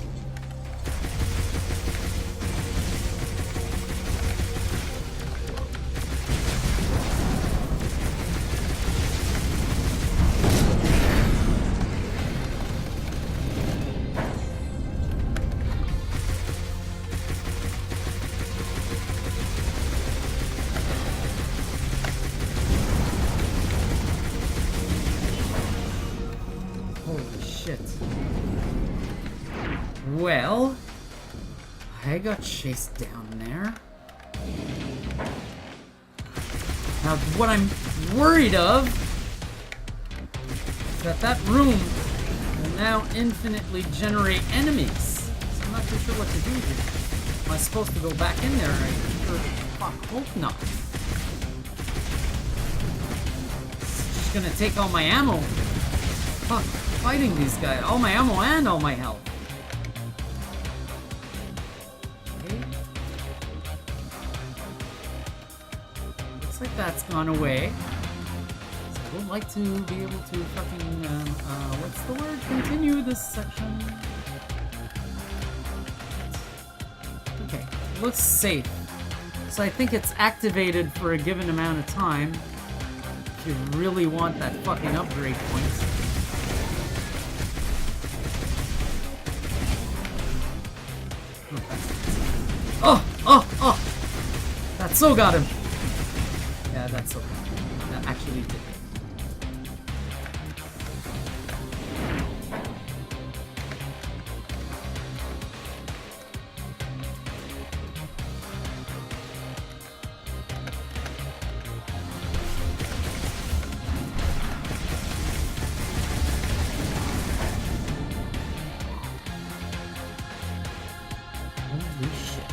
Well, I got chased down there. Now, what I'm worried of is that room will now infinitely generate enemies. So I'm not too sure what to do here. Am I supposed to go back in there? I sure fuck hope not. It's just gonna take all my ammo. Fuck, fighting these guys. All my ammo and all my health. Like that's gone away. So I would like to be able to fucking, what's the word? Continue this section. Okay, looks safe. So I think it's activated for a given amount of time. If you really want that fucking upgrade points. Oh! That so got him. Yeah, that's okay. That actually did it. Holy shit.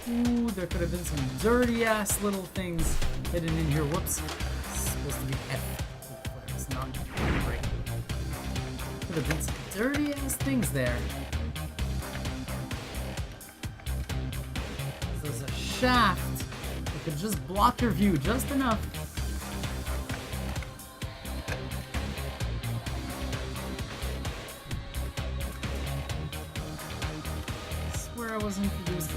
Ooh, there could have been some dirty-ass little things hidden in here. Whoops. It's supposed to be F. It's not great. Could have been some dirty-ass things there. So there's a shaft that could just block your view just enough. I swear I was introduced to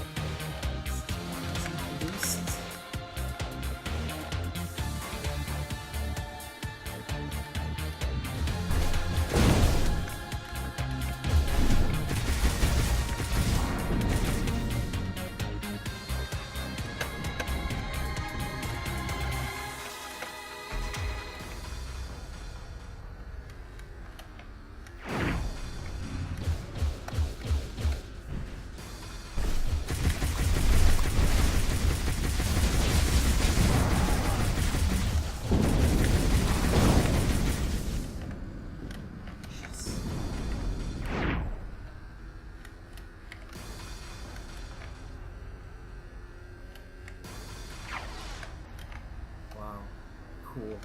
cool.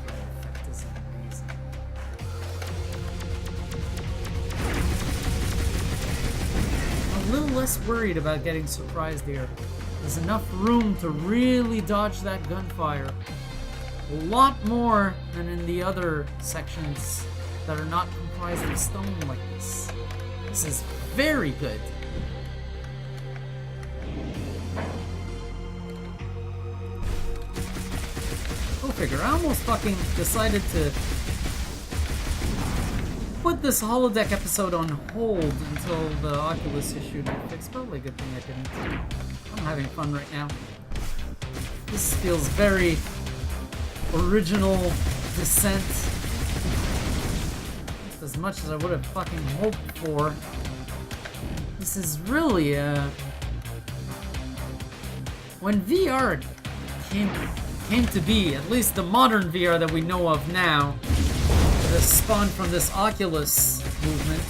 That effect is amazing. I'm a little less worried about getting surprised here. There's enough room to really dodge that gunfire. A lot more than in the other sections that are not comprised of stone like this. This is very good. Go figure, I almost fucking decided to put this holodeck episode on hold until the Oculus issued a fix. Probably a good thing I didn't. I'm having fun right now. This feels very original Descent. Just as much as I would have fucking hoped for. This is really when VR came to be, at least the modern VR that we know of now, that spawned from this Oculus movement.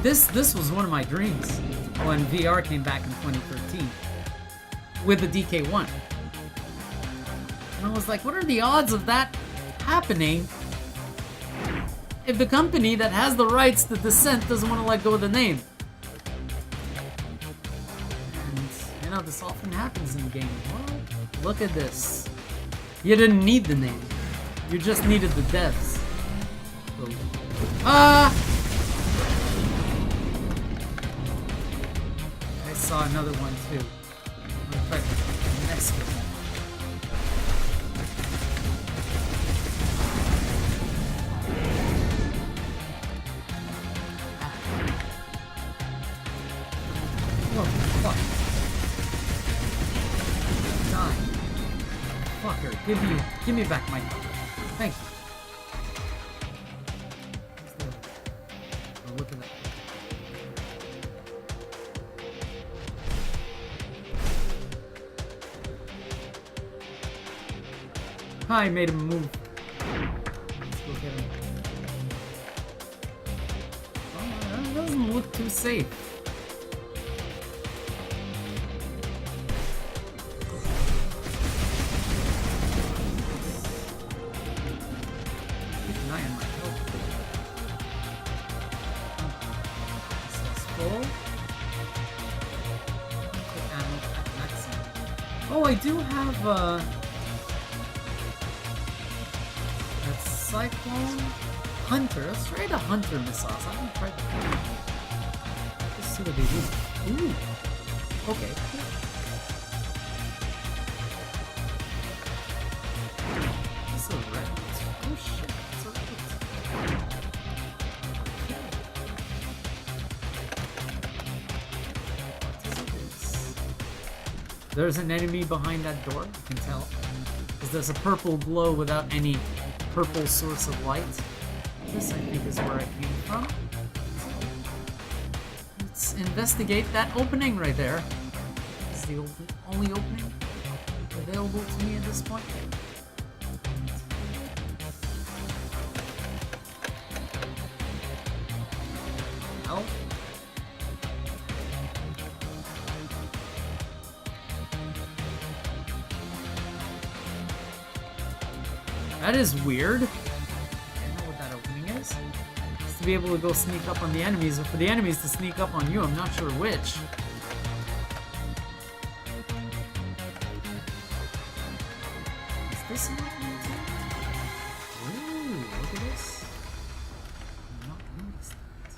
This was one of my dreams when VR came back in 2013 with the DK1. And I was like, what are the odds of that happening if the company that has the rights to Descent doesn't want to let go of the name? And, you know, this often happens in games. Well, look at this. You didn't need the name. You just needed the devs. I saw another one too. I'm gonna try to mess with that. Oh, fuck. Die. Fucker, give me back my cover. Thank you. Oh, look at that. I made him move. Let's go get him. Oh, that doesn't look too safe. Keep an eye on my health. This is full. Quick ammo at maximum. Oh, I do have Cyclone Hunter. Let's try the Hunter missiles. I haven't tried the Hunter. Let's see what they do. Ooh. Okay. This is a red. Oh shit. It's a red. What is this? There's an enemy behind that door. You can tell. Because there's a purple glow without any purple source of light. This, I think, is where I came from. Let's investigate that opening right there. It's the only opening available to me at this point. Oh. That is weird. I don't know what that opening is. It's to be able to go sneak up on the enemies, or for the enemies to sneak up on you. I'm not sure which. Is this an opening too? Ooh, look at this. I've not noticed that.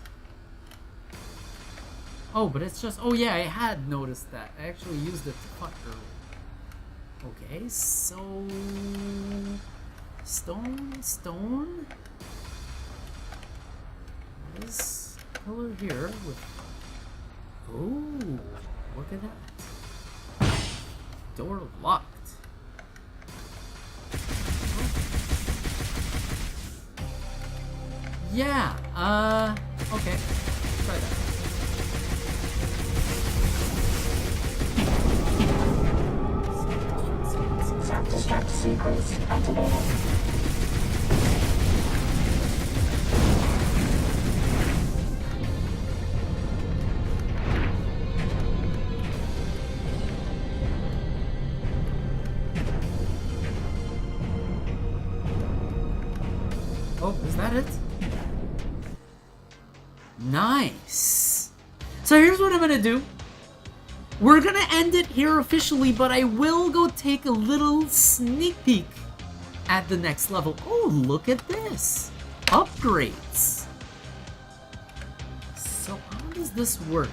Oh, but it's just... Oh yeah, I had noticed that. I actually used it to fuck earlier. Okay, so... Stone. This pillar here with... Ooh, look at that. Door locked. Yeah, okay. Try that. Self-destruct sequence activated. Oh, is that it? Nice. So here's what I'm gonna do. We're gonna end it here officially, but I will go take a little sneak peek at the next level. Oh, look at this. Upgrades. So how does this work?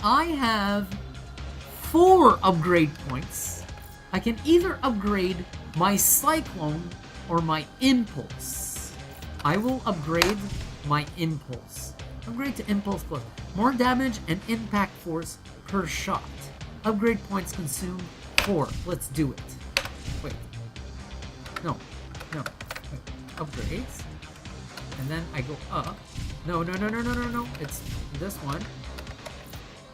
I have 4 upgrade points. I can either upgrade my Cyclone or my Impulse. I will upgrade my Impulse. Upgrade to Impulse plus more damage and impact force per shot. Upgrade points consumed 4. Let's do it. Wait. No. Wait. Upgrades. And then I go up. No. It's this one.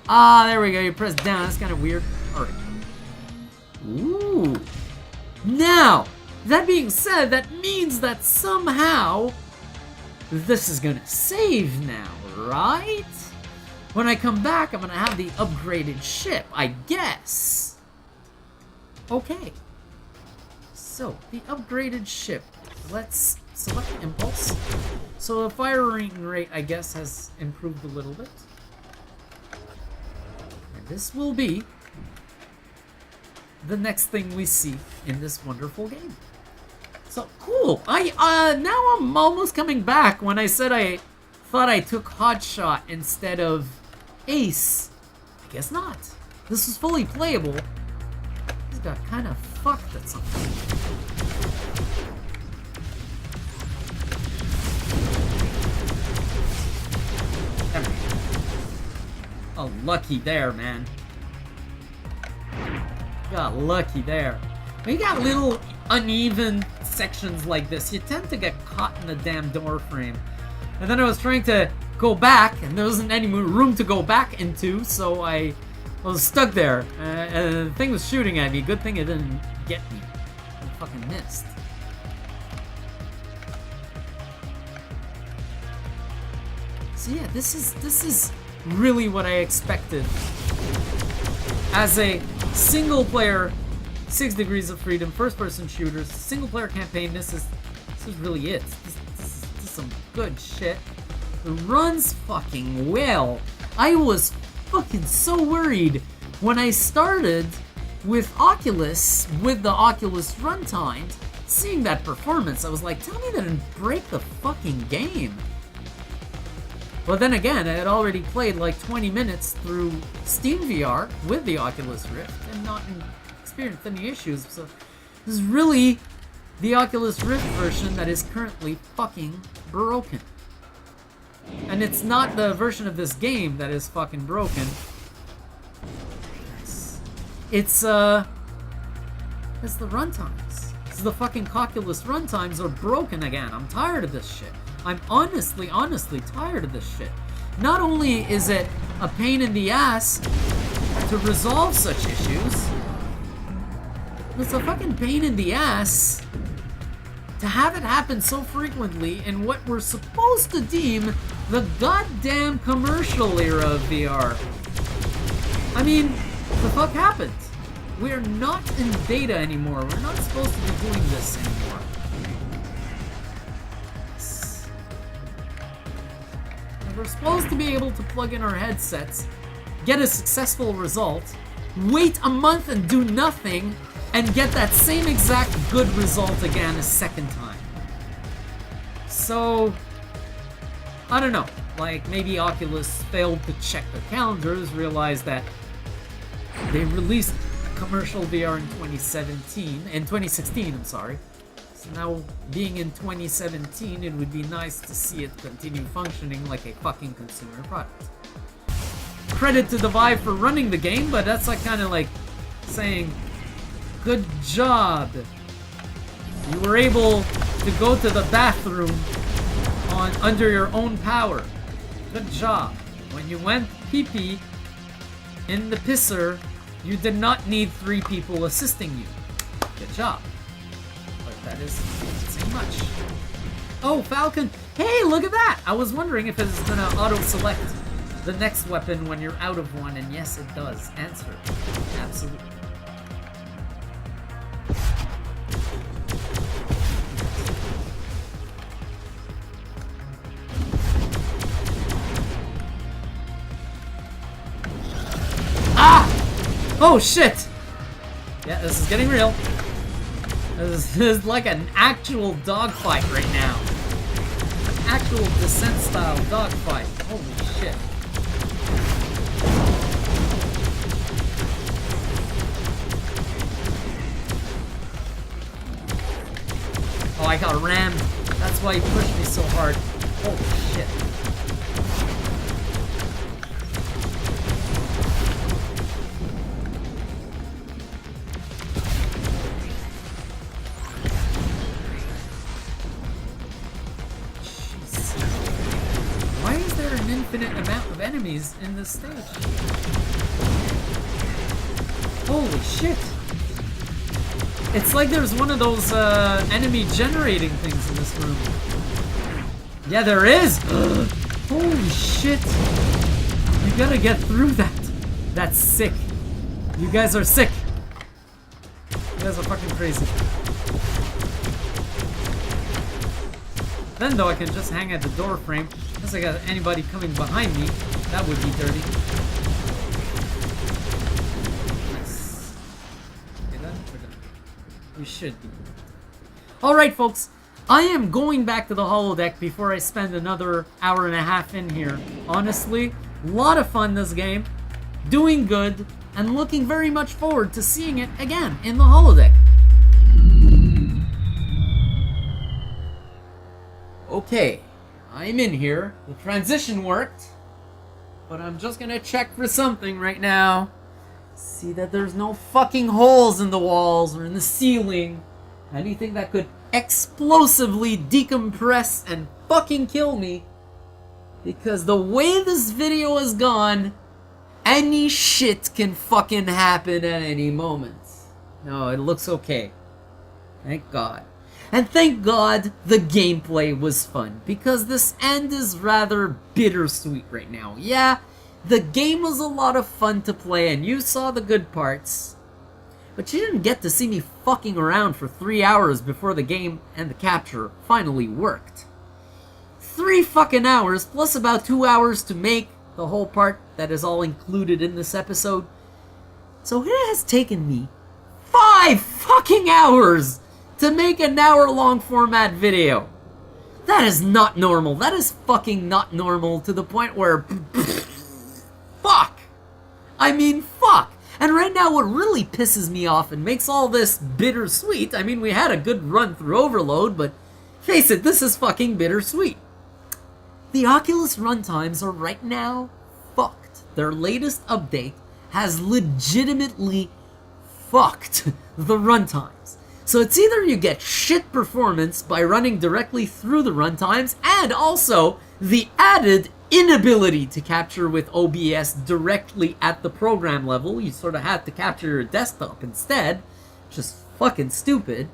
Ah, there we go. You press down. That's kind of weird. Alright. Ooh. Now, that being said, that means that somehow this is gonna save now, right? When I come back, I'm gonna have the upgraded ship, I guess. Okay. So, the upgraded ship. Let's select Impulse. So the firing rate, I guess, has improved a little bit. And this will be the next thing we see in this wonderful game. So, cool. Now I'm almost coming back when I said I thought I took Hotshot instead of Ace. I guess not. This was fully playable. This got kind of fucked at some point. There we go. Oh, lucky there, man. Got lucky there. When you got little uneven sections like this, you tend to get caught in the damn door frame. And then I was trying to go back, and there wasn't any room to go back into, so I was stuck there. And the thing was shooting at me. Good thing it didn't get me. I fucking missed. So yeah, this is really what I expected as a single player 6 Degrees of Freedom first-person shooters, single player campaign. This is really it. This is some good shit. It runs fucking well. I was fucking so worried when I started with Oculus, with the Oculus runtime, seeing that performance. I was like, tell me that didn't break the fucking game. But then again, I had already played like 20 minutes through SteamVR with the Oculus Rift and not experienced any issues. So this is really the Oculus Rift version that is currently fucking broken. And it's not the version of this game that is fucking broken. It's the runtimes. It's the fucking Oculus runtimes are broken again. I'm tired of this shit. I'm honestly tired of this shit. Not only is it a pain in the ass to resolve such issues, it's a fucking pain in the ass to have it happen so frequently in what we're supposed to deem the goddamn commercial era of VR. I mean, the fuck happened? We are not in beta anymore. We're not supposed to be doing this anymore. We're supposed to be able to plug in our headsets, get a successful result, wait a month and do nothing, and get that same exact good result again a second time. So, I don't know. Like, maybe Oculus failed to check their calendars, realized that they released commercial VR in 2016, I'm sorry. So now, being in 2017, it would be nice to see it continue functioning like a fucking consumer product. Credit to the VIVE for running the game, but that's like kind of like saying, good job. You were able to go to the bathroom under your own power. Good job. When you went pee-pee in the pisser, you did not need 3 people assisting you. Good job. That is saying much. Oh, Falcon. Hey, look at that! I was wondering if it's gonna auto-select the next weapon when you're out of one, and yes, it does. Answer. Absolutely. Oh shit! Yeah, this is getting real. This is like an actual dogfight right now. An actual Descent style dogfight. Holy shit. Oh, I got rammed. That's why he pushed me so hard. Holy shit. Jeez. Why is there an infinite amount of enemies in this stage? Holy shit. It's like there's one of those enemy generating things in this room. Yeah, there is! Holy shit! You gotta get through that. That's sick. You guys are sick. You guys are fucking crazy. Then though, I can just hang at the door frame. Unless I got anybody coming behind me. That would be dirty. We should be. Alright, folks. I am going back to the holodeck before I spend another hour and a half in here. Honestly, a lot of fun this game. Doing good. And looking very much forward to seeing it again in the holodeck. Okay. I'm in here. The transition worked. But I'm just gonna check for something right now. See that there's no fucking holes in the walls or in the ceiling. Anything that could explosively decompress and fucking kill me. Because the way this video has gone, any shit can fucking happen at any moment. No, it looks okay. Thank God. And thank God the gameplay was fun. Because this end is rather bittersweet right now. Yeah. The game was a lot of fun to play, and you saw the good parts. But you didn't get to see me fucking around for 3 hours before the game and the capture finally worked. 3 fucking hours, plus about 2 hours to make the whole part that is all included in this episode. So it has taken me 5 fucking hours to make an hour-long format video. That is not normal. That is fucking not normal to the point where... Fuck! I mean, fuck! And right now what really pisses me off and makes all this bittersweet, I mean, we had a good run through Overload, but face it, this is fucking bittersweet. The Oculus runtimes are right now fucked. Their latest update has legitimately fucked the runtimes. So it's either you get shit performance by running directly through the runtimes, and also the added inability to capture with OBS directly at the program level. You sort of have to capture your desktop instead, which is fucking stupid.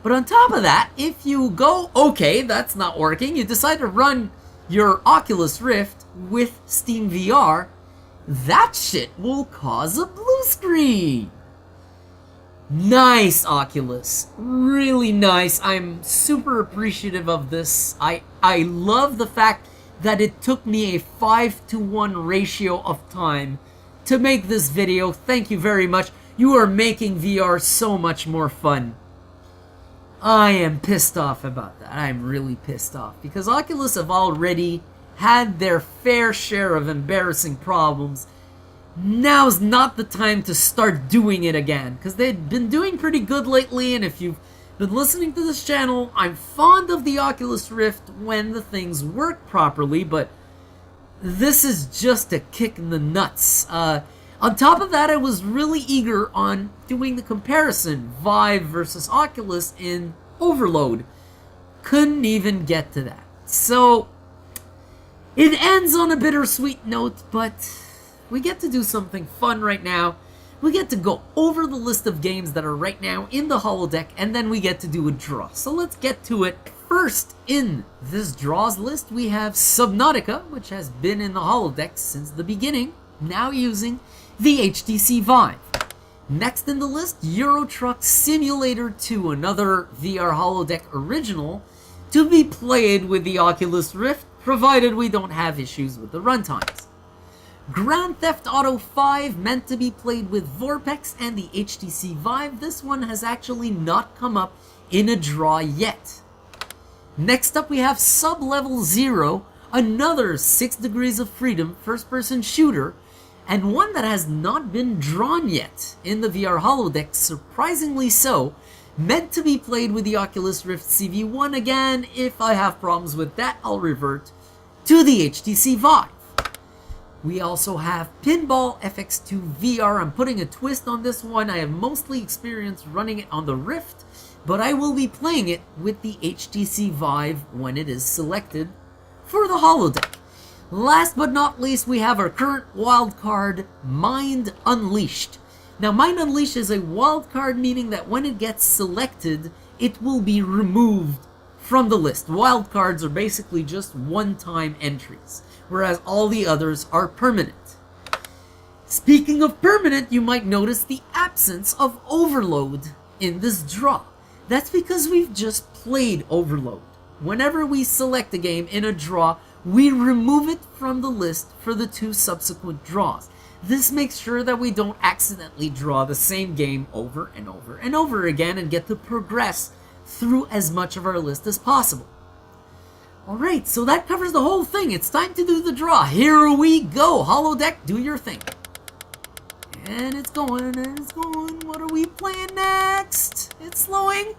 But on top of that, if you go, okay, that's not working, you decide to run your Oculus Rift with SteamVR, that shit will cause a blue screen. Nice, Oculus. Really nice. I'm super appreciative of this. I love the fact that it took me a 5-to-1 ratio of time to make this video. Thank you very much. You are making VR so much more fun. I am pissed off about that. I'm really pissed off because Oculus have already had their fair share of embarrassing problems. Now's not the time to start doing it again because they've been doing pretty good lately, and if you've been listening to this channel, I'm fond of the Oculus Rift when the things work properly, but this is just a kick in the nuts. On top of that, I was really eager on doing the comparison, VIVE versus Oculus in Overload. Couldn't even get to that. So, it ends on a bittersweet note, but we get to do something fun right now. We get to go over the list of games that are right now in the holodeck, and then we get to do a draw. So let's get to it. First in this draws list, we have Subnautica, which has been in the holodeck since the beginning, now using the HTC VIVE. Next in the list, Euro Truck Simulator 2, another VR Holodeck original, to be played with the Oculus Rift, provided we don't have issues with the runtimes. Grand Theft Auto 5, meant to be played with Vorpex and the HTC VIVE. This one has actually not come up in a draw yet. Next up we have Sub-Level 0, another 6 Degrees of Freedom first-person shooter, and one that has not been drawn yet in the VR Holodeck, surprisingly so, meant to be played with the Oculus Rift CV1. Again, if I have problems with that, I'll revert to the HTC VIVE. We also have Pinball FX2 VR. I'm putting a twist on this one. I have mostly experience running it on the Rift, but I will be playing it with the HTC VIVE when it is selected for the Holodeck. Last but not least, we have our current wildcard, Mind Unleashed. Now, Mind Unleashed is a wildcard, meaning that when it gets selected, it will be removed from the list. Wildcards are basically just one-time entries, whereas all the others are permanent. Speaking of permanent, you might notice the absence of Overload in this draw. That's because we've just played Overload. Whenever we select a game in a draw, we remove it from the list for the 2 subsequent draws. This makes sure that we don't accidentally draw the same game over and over and over again and get to progress through as much of our list as possible. Alright, so that covers the whole thing. It's time to do the draw. Here we go. Holodeck, do your thing. And it's going, and it's going. What are we playing next? It's slowing.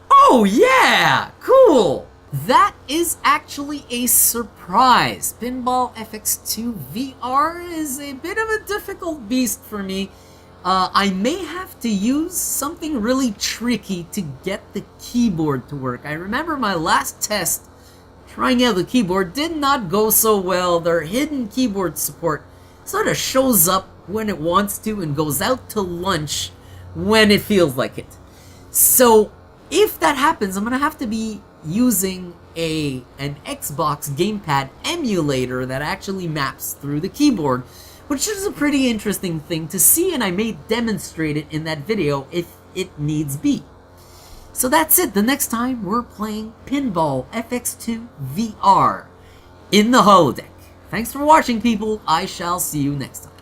Oh yeah! Cool! That is actually a surprise. Pinball FX2 VR is a bit of a difficult beast for me. I may have to use something really tricky to get the keyboard to work. I remember my last test trying out the keyboard did not go so well. Their hidden keyboard support sort of shows up when it wants to and goes out to lunch when it feels like it. So if that happens, I'm gonna have to be using an Xbox gamepad emulator that actually maps through the keyboard, which is a pretty interesting thing to see, and I may demonstrate it in that video if it needs be. So that's it. The next time we're playing Pinball FX2 VR in the Holodeck. Thanks for watching, people. I shall see you next time.